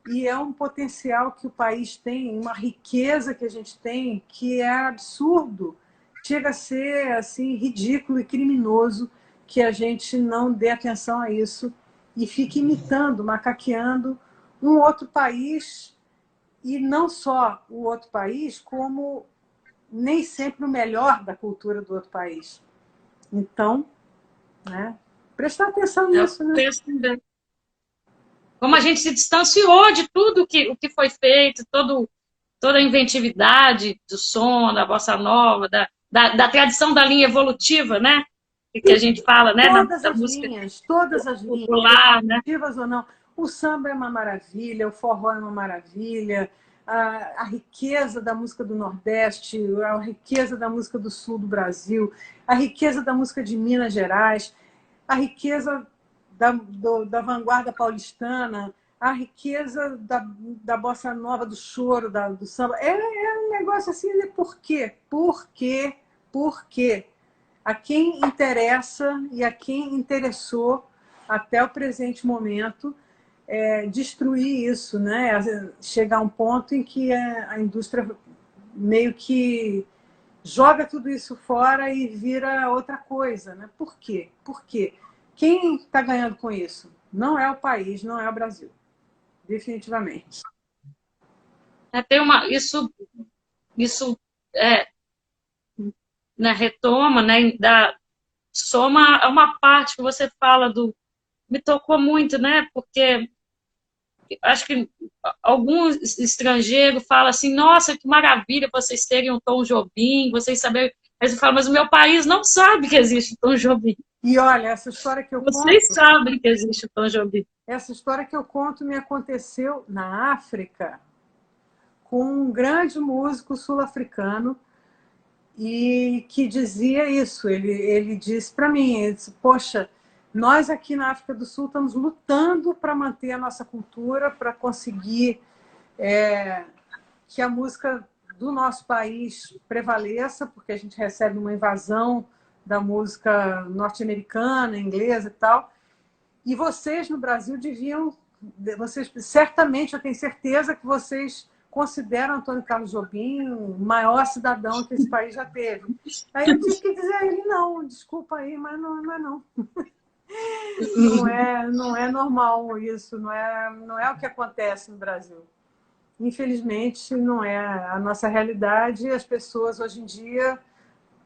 e é um potencial que o país tem, uma riqueza que a gente tem, que é absurdo. Chega a ser assim ridículo e criminoso que a gente não dê atenção a isso e fique imitando, macaqueando um outro país, e não só o outro país, como nem sempre o melhor da cultura do outro país. Então, né, prestar atenção nisso, né? Como a gente se distanciou de tudo o que foi feito, toda a inventividade do som, da bossa nova, da tradição da linha evolutiva, né? Que a gente fala, né? Da música todas as linhas, popular, né? evolutivas ou não. O samba é uma maravilha, o forró é uma maravilha, a riqueza da música do Nordeste, a riqueza da música do Sul do Brasil, a riqueza da música de Minas Gerais, a riqueza da vanguarda paulistana, a riqueza da bossa nova, do choro, do samba. É um negócio assim, né? Por quê? Por quê? Por quê? A quem interessa e a quem interessou até o presente momento destruir isso, né? Chegar a um ponto em que a indústria meio que joga tudo isso fora e vira outra coisa, né? Por quê? Por quê? Quem está ganhando com isso? Não é o país, não é o Brasil, definitivamente. Tem isso né, retoma, né? Soma a uma parte que você fala me tocou muito, né? Porque acho que algum estrangeiro fala assim, nossa, que maravilha vocês terem um Tom Jobim, vocês saberem. Mas eu falo, mas o meu país não sabe que existe Tom Jobim. E olha, essa história que eu Vocês conto... sabem que existe Tom Jobim. Essa história que eu conto me aconteceu na África, com um grande músico sul-africano, e que dizia isso. Ele disse para mim, ele disse, poxa, nós aqui na África do Sul estamos lutando para manter a nossa cultura, para conseguir que a música do nosso país prevaleça, porque a gente recebe uma invasão da música norte-americana, inglesa e tal. E vocês no Brasil deviam, vocês certamente, eu tenho certeza que vocês considero Antônio Carlos Jobim o maior cidadão que esse país já teve. Aí eu tive que dizer a ele, não, desculpa aí, mas não é não. Não é normal isso, não é o que acontece no Brasil. Infelizmente, não é a nossa realidade. As pessoas, hoje em dia,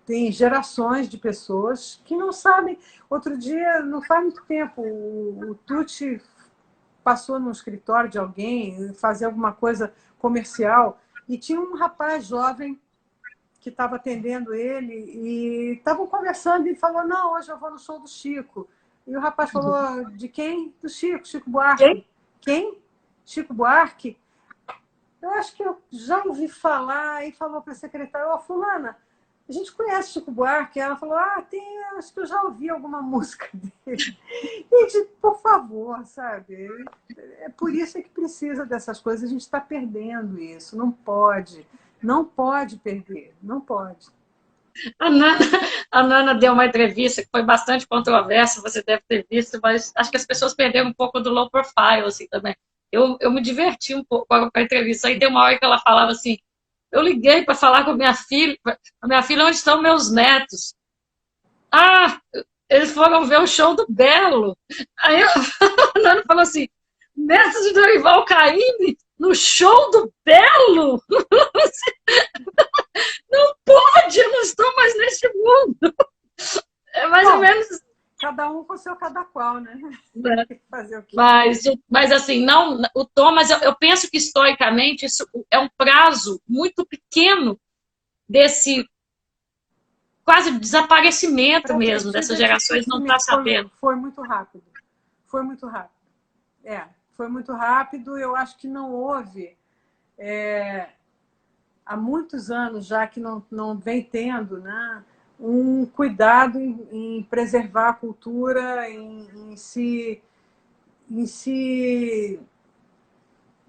tem gerações de pessoas que não sabem. Outro dia, não faz muito tempo, o Tucci passou no escritório de alguém, fazer alguma coisa comercial, e tinha um rapaz jovem que estava atendendo ele, e estavam conversando, e falou, não, hoje eu vou no show do Chico. E o rapaz falou, de quem? Do Chico, Chico Buarque. Quem? Chico Buarque? Eu acho que eu já ouvi falar, e falou para a secretária, ó, fulana, a gente conhece Chico Buarque? Ela falou, acho que eu já ouvi alguma música dele. Gente, por favor, sabe? É por isso que precisa dessas coisas, a gente está perdendo isso, não pode perder, não pode. A Nana, a Nana deu uma entrevista que foi bastante controversa, você deve ter visto, mas acho que as pessoas perderam um pouco do low profile, assim, também. Eu me diverti um pouco com a entrevista, aí tem uma hora que ela falava assim, eu liguei para falar com a minha filha, onde estão meus netos? Ah, eles foram ver o show do Belo. Aí a Nana falou assim, netos de Dorival Caymmi no show do Belo? Não pode, eu não estou mais neste mundo. É mais ou menos. Cada um com seu cada qual, né? Fazer o quê? Mas assim, não, o Thomas, eu penso que historicamente isso é um prazo muito pequeno desse quase desaparecimento mesmo dessas gerações não estar sabendo. Foi muito rápido. Foi muito rápido. Foi muito rápido. Eu acho que não houve. Há muitos anos já que não vem tendo, né, um cuidado em preservar a cultura, em se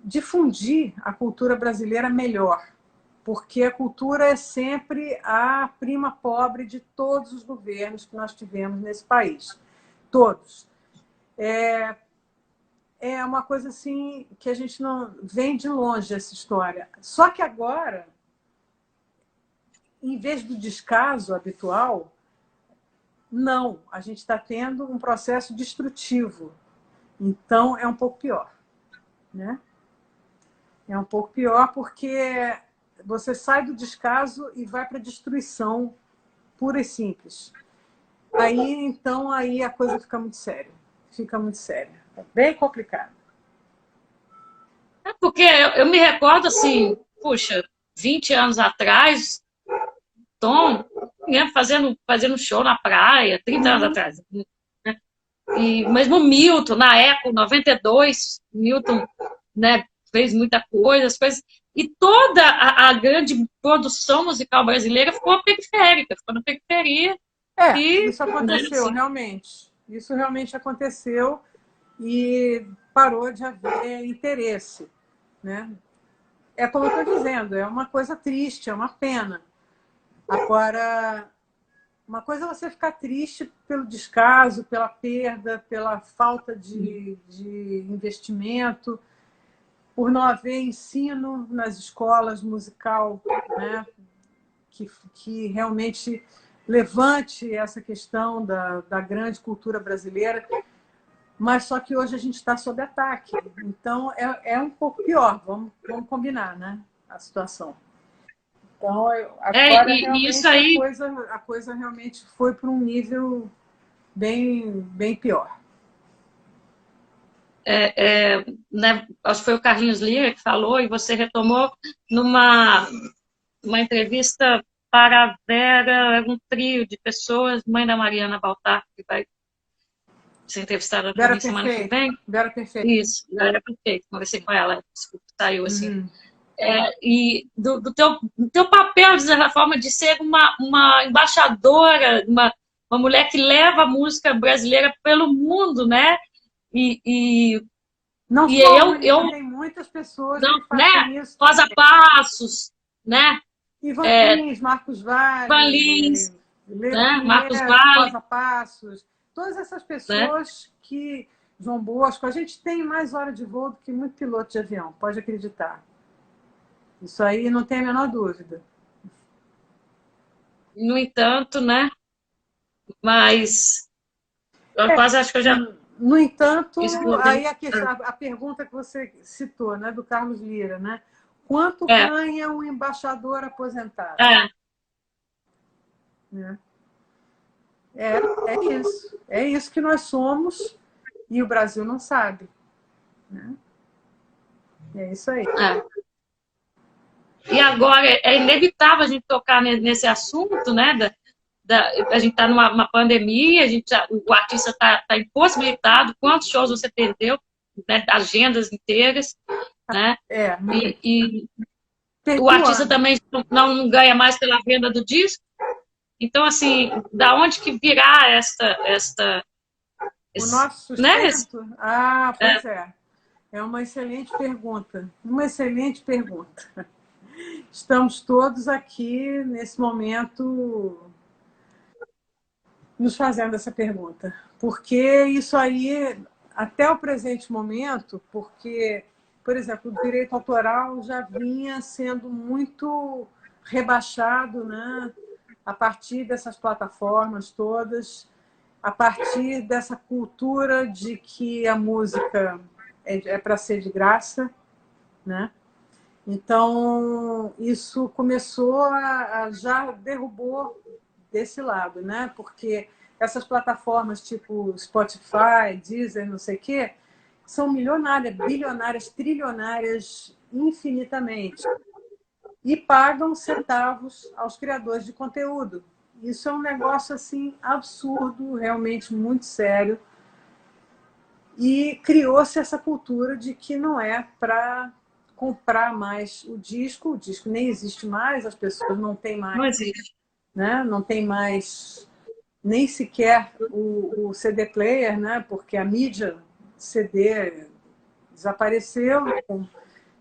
difundir a cultura brasileira melhor, porque a cultura é sempre a prima pobre de todos os governos que nós tivemos nesse país. Todos. É uma coisa assim que a gente não vem de longe essa história. Só que agora, em vez do descaso habitual, não, a gente está tendo um processo destrutivo. Então, é um pouco pior. Né? É um pouco pior porque você sai do descaso e vai para a destruição pura e simples. Então, a coisa fica muito séria. Fica muito séria. É bem complicado. Porque eu me recordo assim, puxa, 20 anos atrás, Tom fazendo show na praia, 30 anos atrás. Né? E mesmo Milton, na Eco, 92, Milton, né, fez muita coisa, as coisas. E toda a grande produção musical brasileira ficou periférica, ficou na periferia. Isso aconteceu, né, realmente. Isso realmente aconteceu e parou de haver interesse. Né? É como eu estou dizendo, é uma coisa triste, é uma pena. Agora, uma coisa é você ficar triste pelo descaso, pela perda, pela falta de investimento, por não haver ensino nas escolas musical, né? que realmente levante essa questão da grande cultura brasileira. Mas só que hoje a gente está sob ataque. Então, é um pouco pior, vamos combinar, né? A situação. Então, agora realmente isso aí... a coisa realmente foi para um nível bem pior. Né, acho que foi o Carlinhos Lira que falou, e você retomou numa entrevista para a Vera, um trio de pessoas, mãe da Mariana Baltar, que vai ser entrevistada também semana que vem. Vera Perfeito. Isso, Vera Perfeito. Conversei com ela, saiu assim. E do teu papel, de certa forma, de ser uma embaixadora, uma mulher que leva a música brasileira pelo mundo, né? Não e só tem muitas pessoas que fazem isso. Rosa Passos, né? Ivan Lins, Marcos Vale, né? Marcos Vale, Rosa Passos, todas essas pessoas, né? Que João Bosco, a gente tem mais hora de voo do que muito piloto de avião, pode acreditar. Isso aí não tem a menor dúvida. No entanto, né? Mas eu É, quase acho que eu já no entanto, explodi. aí a pergunta que você citou, né, do Carlos Lira, né? Quanto É, ganha um embaixador aposentado? é, Né? É isso que nós somos e o Brasil não sabe. Né? É isso aí. é. E agora é inevitável a gente tocar nesse assunto, né? A gente está numa pandemia, o artista está impossibilitado. Quantos shows você perdeu? Né, agendas inteiras, né? Muito. E o Perdi o artista ano. também não ganha mais pela venda do disco. Então, assim, da onde que virá O nosso né? sustento? Ah, pois é. É uma excelente pergunta. Uma excelente pergunta. Estamos todos aqui, nesse momento, nos fazendo essa pergunta. Porque isso aí, até o presente momento, porque, por exemplo, o direito autoral já vinha sendo muito rebaixado, né? A partir dessas plataformas todas, a partir dessa cultura de que a música é para ser de graça, né? Então, isso começou já derrubou desse lado, né? Porque essas plataformas tipo Spotify, Deezer, não sei o quê, são milionárias, bilionárias, trilionárias infinitamente e pagam centavos aos criadores de conteúdo. Isso é um negócio assim absurdo, realmente muito sério. E criou-se essa cultura de que não é para comprar mais o disco nem existe mais, as pessoas não têm mais, Não existe. né? Não tem mais nem sequer o CD player, né? Porque a mídia CD desapareceu.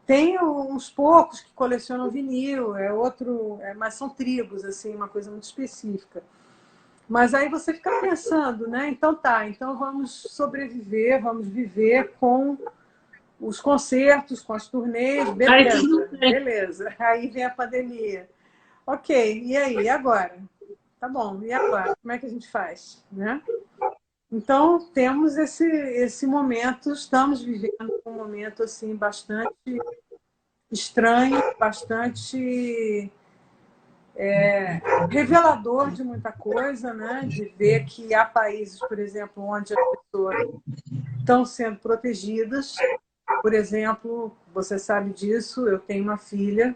Tem uns poucos que colecionam vinil, mas são tribos, assim, uma coisa muito específica. Mas aí você fica pensando, né? Então tá, então vamos sobreviver, vamos viver com os concertos, com as turnês, Aí tudo beleza, bem. beleza. Aí vem a pandemia. Ok, e aí, e agora? Tá bom, e agora? Como é que a gente faz? Né? Então, temos esse momento, estamos vivendo um momento assim bastante estranho, bastante revelador de muita coisa, né? De ver que há países, por exemplo, onde as pessoas estão sendo protegidas. Por exemplo, você sabe disso, eu tenho uma filha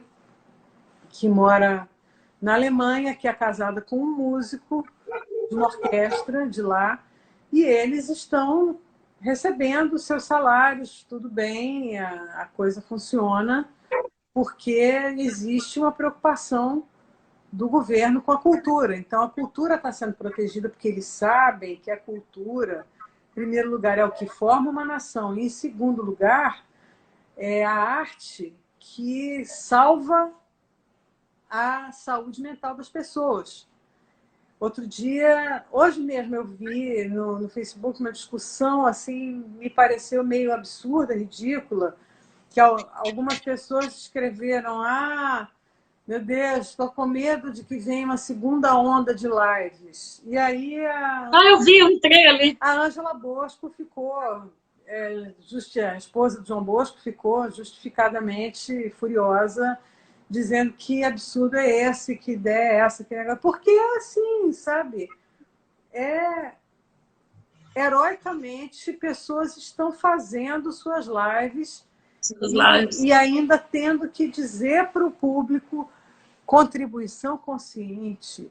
que mora na Alemanha, que é casada com um músico de uma orquestra de lá, e eles estão recebendo seus salários, tudo bem, a coisa funciona, porque existe uma preocupação do governo com a cultura. Então, a cultura está sendo protegida porque eles sabem que a cultura, em primeiro lugar, é o que forma uma nação, e, em segundo lugar, é a arte que salva a saúde mental das pessoas. Outro dia, hoje mesmo eu vi no Facebook uma discussão assim, me pareceu meio absurda, ridícula, que algumas pessoas escreveram: ah, meu Deus, estou com medo de que venha uma segunda onda de lives. E aí Eu vi, eu entrei ali. a Ângela Bosco ficou, a esposa do João Bosco ficou justificadamente furiosa, dizendo que absurdo é esse, que ideia é essa, que negócio. Porque é assim, sabe? É, heroicamente, pessoas estão fazendo suas lives Os lives. e ainda tendo que dizer para o público contribuição consciente,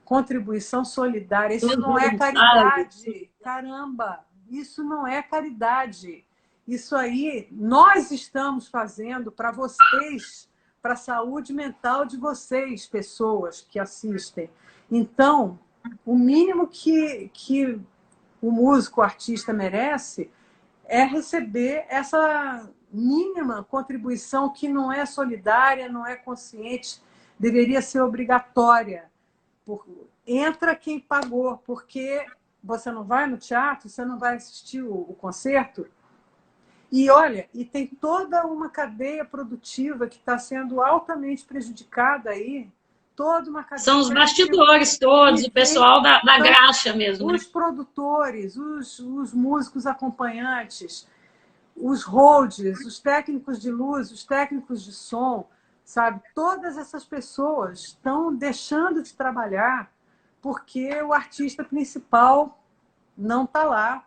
contribuição solidária. Isso não é caridade. Caramba, isso não é caridade. Isso aí nós estamos fazendo para vocês, para a saúde mental de vocês, pessoas que assistem. Então, o mínimo que o músico, o artista merece é receber essa mínima contribuição que não é solidária, não é consciente, deveria ser obrigatória. Entra quem pagou, porque você não vai no teatro, você não vai assistir o concerto. E olha, e tem toda uma cadeia produtiva que está sendo altamente prejudicada aí, toda uma cadeia São os produtiva bastidores todos, que o vem, pessoal da são graxa mesmo, né? os produtores, os músicos acompanhantes, os holds, os técnicos de luz, os técnicos de som, sabe? Todas essas pessoas estão deixando de trabalhar porque o artista principal não está lá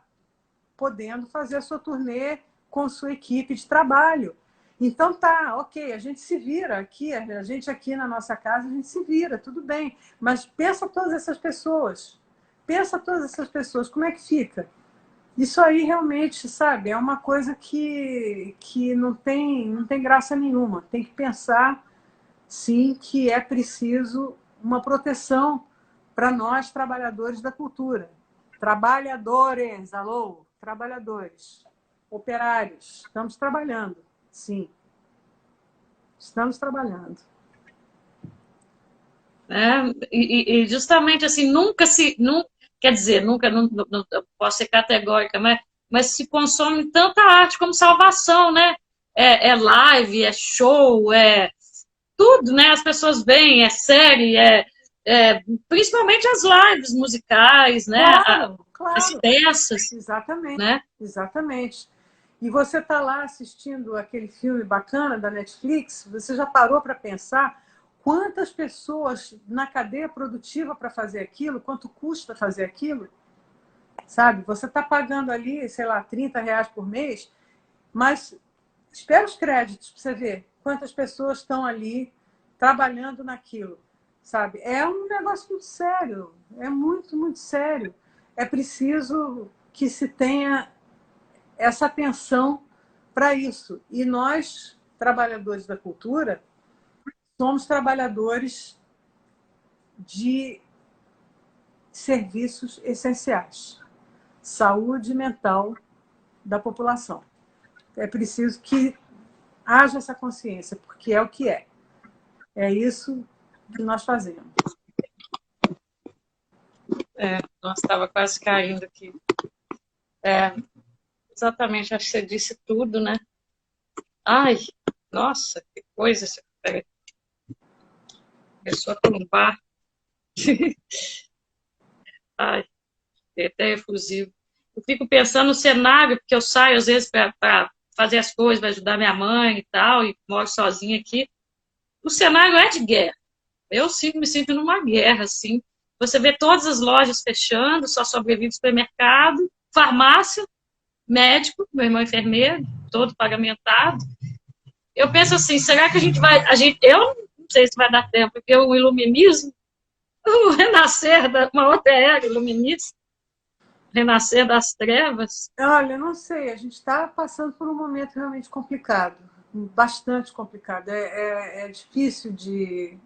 podendo fazer a sua turnê com sua equipe de trabalho. Então tá, ok, a gente se vira aqui, a gente aqui na nossa casa, a gente se vira, tudo bem. Mas pensa todas essas pessoas. Pensa todas essas pessoas, como é que fica? Isso aí realmente, sabe, é uma coisa que não tem graça nenhuma. Tem que pensar, sim, que é preciso uma proteção para nós, trabalhadores da cultura. Trabalhadores, alô, trabalhadores, operários, estamos trabalhando, sim, estamos trabalhando. E justamente assim, quer dizer, nunca, não posso ser categórica, mas se consome tanta arte como salvação, né? É live, é show, é tudo, né? As pessoas veem, é série, principalmente as lives musicais, né? Claro, As claro, peças, exatamente, né? exatamente. E você está lá assistindo aquele filme bacana da Netflix, você já parou para pensar quantas pessoas na cadeia produtiva para fazer aquilo, quanto custa fazer aquilo? Sabe? Você está pagando ali, sei lá, R$ 30 por mês, mas espera os créditos para você ver quantas pessoas estão ali trabalhando naquilo, sabe? É um negócio muito sério, é muito, muito sério. É preciso que se tenha essa atenção para isso. E nós, trabalhadores da cultura, somos trabalhadores de serviços essenciais. Saúde mental da população. É preciso que haja essa consciência, porque é o que é. É isso que nós fazemos. Nossa, estava quase caindo aqui. Exatamente, acho que você disse tudo, né? Ai, nossa, que coisa. Começou a trombar. Ai, até efusivo. Eu fico pensando no cenário, porque eu saio às vezes para fazer as coisas, para ajudar minha mãe e tal, e moro sozinha aqui. O cenário é de guerra. Eu me sinto numa guerra, assim. Você vê todas as lojas fechando, só sobrevive supermercado, farmácia, médico, meu irmão é enfermeiro, todo pagamentado. Eu penso assim, será que a gente vai... eu não sei se vai dar tempo, porque o iluminismo, o renascer da uma outra era iluminista, renascer das trevas. Olha, não sei, a gente está passando por um momento realmente complicado, bastante complicado. É difícil de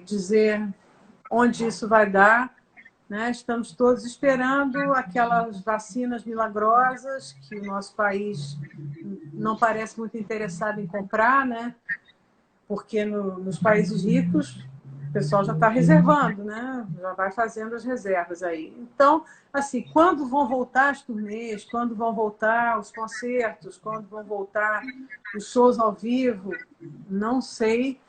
dizer onde isso vai dar, né? Estamos todos esperando aquelas vacinas milagrosas que o nosso país não parece muito interessado em comprar, né? Porque nos países ricos o pessoal já está reservando, né? Já vai fazendo as reservas aí. Então, assim, quando vão voltar as turnês, quando vão voltar os concertos, quando vão voltar os shows ao vivo, não sei.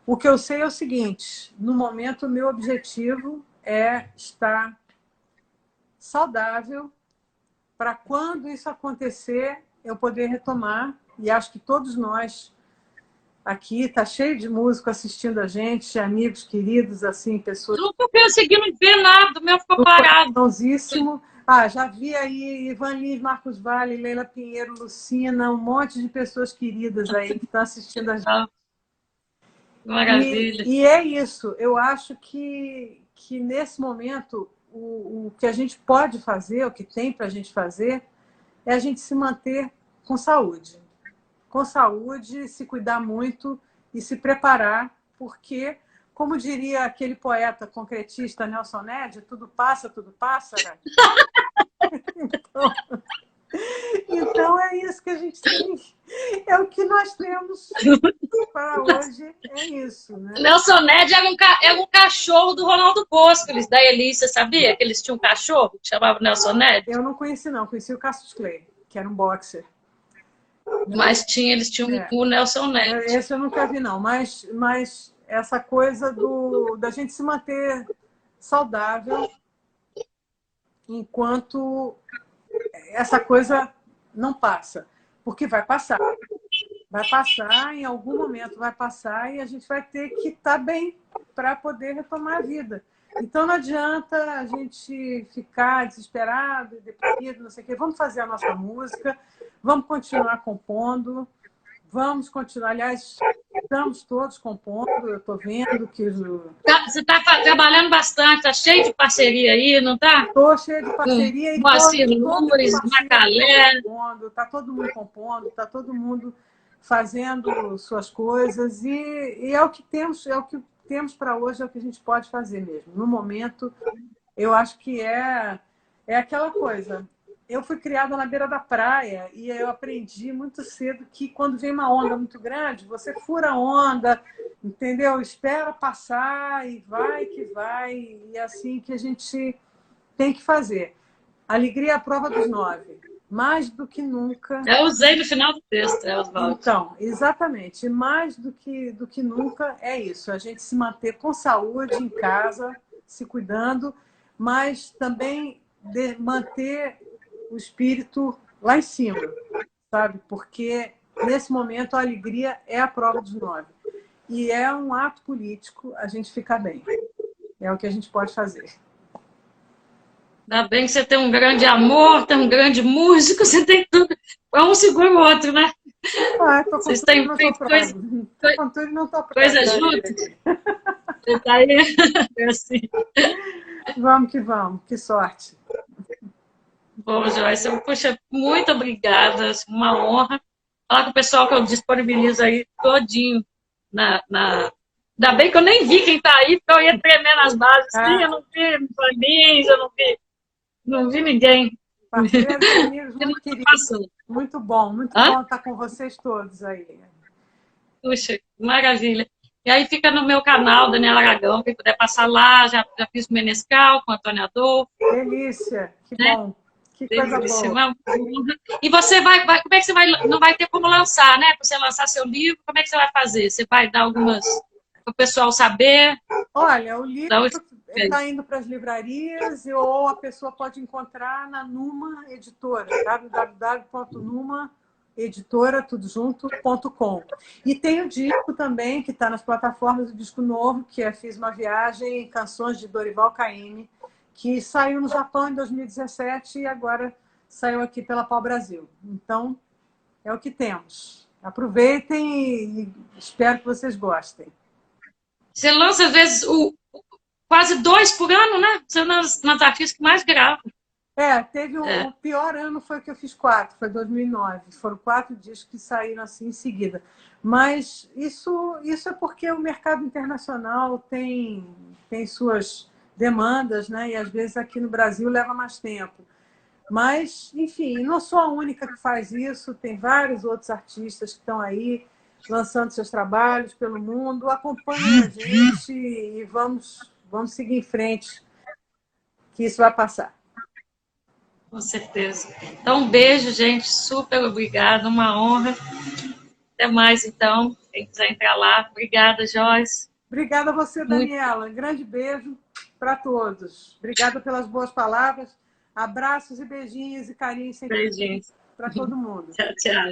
O que eu sei é o seguinte: no momento, o meu objetivo é estar saudável para quando isso acontecer, eu poder retomar. E acho que todos nós aqui, está cheio de músico assistindo a gente, amigos queridos, assim, pessoas. Eu não estou conseguindo ver nada, o meu ficou parado. Já vi aí Ivan Lins, Marcos Valle, Leila Pinheiro, Lucina, um monte de pessoas queridas aí que estão assistindo a gente. Maravilha. E é isso. Eu acho que nesse momento o que a gente pode fazer, o que tem para a gente fazer, é a gente se manter com saúde. Com saúde, se cuidar muito e se preparar, porque, como diria aquele poeta concretista Nelson Ned, tudo passa, né? Então é isso que a gente tem, é o que nós temos para hoje, é isso, né? Nelson Ned era um cachorro do Ronaldo Bosco, da Elis, você sabia que eles tinham um cachorro que chamava Nelson Ned? Eu não conheci, não. Conheci o Cassius Clay, que era um boxer. Mas eles tinham o Nelson Ned. Esse eu nunca vi, não. Mas essa coisa da gente se manter saudável enquanto essa coisa não passa. Porque vai passar. Vai passar, em algum momento vai passar e a gente vai ter que estar bem para poder retomar a vida. Então não adianta a gente ficar desesperado, deprimido, não sei o quê. Vamos fazer a nossa música, vamos continuar compondo, vamos continuar. Aliás, estamos todos compondo, eu estou vendo que... Você está trabalhando bastante, está cheio de parceria aí, não está? Estou cheio de parceria. Moacir Nunes, Macalé. Está todo mundo compondo, está todo mundo fazendo suas coisas e é o que temos, para hoje, é o que a gente pode fazer mesmo. No momento, eu acho que é aquela coisa. Eu fui criada na beira da praia e eu aprendi muito cedo que quando vem uma onda muito grande, você fura a onda, entendeu? Espera passar e vai que vai. E é assim que a gente tem que fazer. Alegria é a prova dos 9. Mais do que nunca... Eu usei no final do texto, Oswaldo. Então, exatamente. Mais do que nunca é isso. A gente se manter com saúde em casa, se cuidando, mas também manter o espírito lá em cima, sabe? Porque, nesse momento, a alegria é a prova dos 9. E é um ato político a gente ficar bem. É o que a gente pode fazer. Ainda bem que você tem um grande amor, tem um grande músico, você tem tudo. Um segura o outro, né? Vocês têm feito coisa junto? Você tá aí? É assim. Vamos que vamos, que sorte. Bom, Joyce, puxa, muito obrigada, uma honra. Falar com o pessoal que eu disponibilizo aí todinho Ainda bem que eu nem vi quem tá aí, porque eu ia tremer nas bases. Sim, eu não vi Fabinhos, eu não vi ninguém. Parceiros e amigos muito queridos. Muito bom estar com vocês todos aí. Puxa, maravilha. E aí fica no meu canal, Daniela Aragão, quem puder passar lá, já fiz o Menescal com o Antônio Adolfo. Delícia, que bom. Que coisa boa. E você vai, como é que você vai, não vai ter como lançar, né? Para você lançar seu livro, como é que você vai fazer? Você vai dar algumas, para o pessoal saber? Olha, o livro está indo para as livrarias ou a pessoa pode encontrar na Numa Editora, www.numa.editora.com. E tem o disco também, que está nas plataformas do disco novo, que é Fiz uma Viagem, Canções de Dorival Caymmi, que saiu no Japão em 2017 e agora saiu aqui pela Pau Brasil. Então, é o que temos. Aproveitem e espero que vocês gostem. Você lança, às vezes, quase 2 por ano, né? Você é nas artistas que mais grava. O pior ano foi que eu fiz 4, foi 2009. Foram 4 discos que saíram assim em seguida. Mas isso é porque o mercado internacional tem suas demandas, né? E às vezes aqui no Brasil leva mais tempo. Mas, enfim, não sou a única que faz isso, tem vários outros artistas que estão aí lançando seus trabalhos pelo mundo. Acompanhem a gente e vamos seguir em frente, que isso vai passar. Com certeza. Então, um beijo, gente. Super obrigada, uma honra. Até mais, então. Quem quiser entrar lá. Obrigada, Joyce. Obrigada a você, Daniela. Um grande beijo para todos. Obrigada pelas boas palavras. Abraços e beijinhos e carinhos sempre para todo mundo. Tchau, tchau.